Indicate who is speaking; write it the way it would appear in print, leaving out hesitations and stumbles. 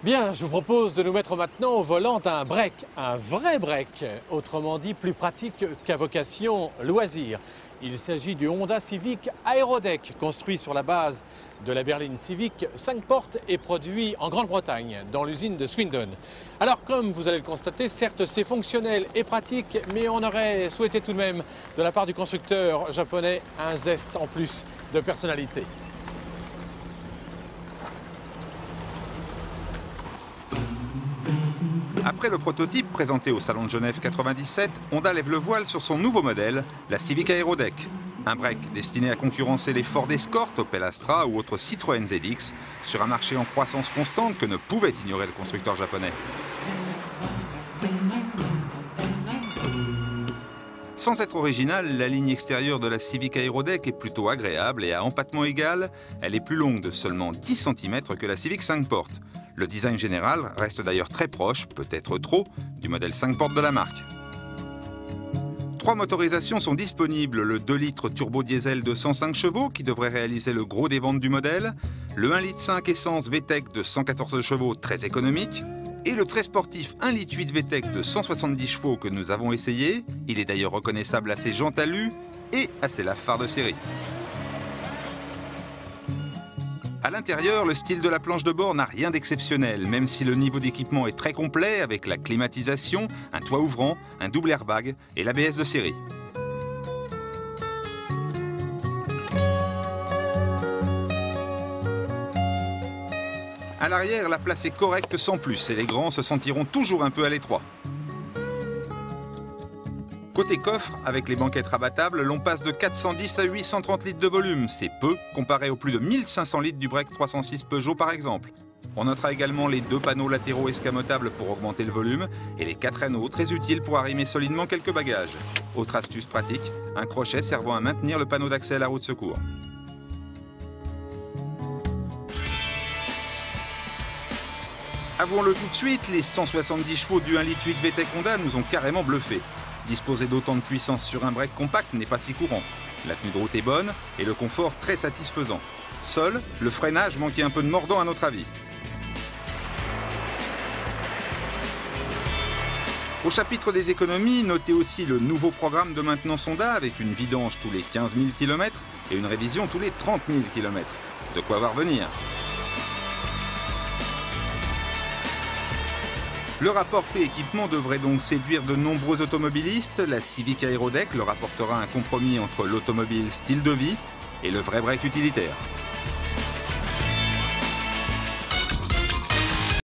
Speaker 1: Bien, je vous propose de nous mettre maintenant au volant d'un break, un vrai break, autrement dit plus pratique qu'à vocation loisir. Il s'agit du Honda Civic Aerodeck, construit sur la base de la berline Civic 5 portes et produit en Grande-Bretagne, dans l'usine de Swindon. Alors, comme vous allez le constater, certes c'est fonctionnel et pratique, mais on aurait souhaité tout de même, de la part du constructeur japonais, un zeste en plus de personnalité.
Speaker 2: Après le prototype présenté au Salon de Genève 97, Honda lève le voile sur son nouveau modèle, la Civic Aerodeck. Un break destiné à concurrencer les Ford Escort, Opel Astra ou autres Citroën ZX sur un marché en croissance constante que ne pouvait ignorer le constructeur japonais. Sans être originale, la ligne extérieure de la Civic Aerodeck est plutôt agréable et à empattement égal, elle est plus longue de seulement 10 cm que la Civic 5 portes. Le design général reste d'ailleurs très proche, peut-être trop, du modèle 5 portes de la marque. 3 motorisations sont disponibles, le 2 litres turbo diesel de 105 chevaux qui devrait réaliser le gros des ventes du modèle, le 1,5 litre essence VTEC de 114 chevaux très économique, et le très sportif 1,8 litre VTEC de 170 chevaux que nous avons essayé. Il est d'ailleurs reconnaissable à ses jantes alu et à ses laves phares de série. À l'intérieur, le style de la planche de bord n'a rien d'exceptionnel, même si le niveau d'équipement est très complet avec la climatisation, un toit ouvrant, un double airbag et l'ABS de série. À l'arrière, la place est correcte sans plus et les grands se sentiront toujours un peu à l'étroit. Côté coffre, avec les banquettes rabattables, l'on passe de 410 à 830 litres de volume. C'est peu, comparé aux plus de 1500 litres du break 306 Peugeot par exemple. On notera également les 2 panneaux latéraux escamotables pour augmenter le volume et les 4 anneaux très utiles pour arrimer solidement quelques bagages. Autre astuce pratique, un crochet servant à maintenir le panneau d'accès à la roue de secours. Avouons-le tout de suite, les 170 chevaux du 1,8 litre VTEC Honda nous ont carrément bluffés. Disposer d'autant de puissance sur un break compact n'est pas si courant. La tenue de route est bonne et le confort très satisfaisant. Seul, le freinage manquait un peu de mordant à notre avis. Au chapitre des économies, notez aussi le nouveau programme de maintenance Honda avec une vidange tous les 15 000 km et une révision tous les 30 000 km. De quoi voir venir. Le rapport prix-équipement devrait donc séduire de nombreux automobilistes. La Civic Aerodeck leur apportera un compromis entre l'automobile style de vie et le vrai break utilitaire.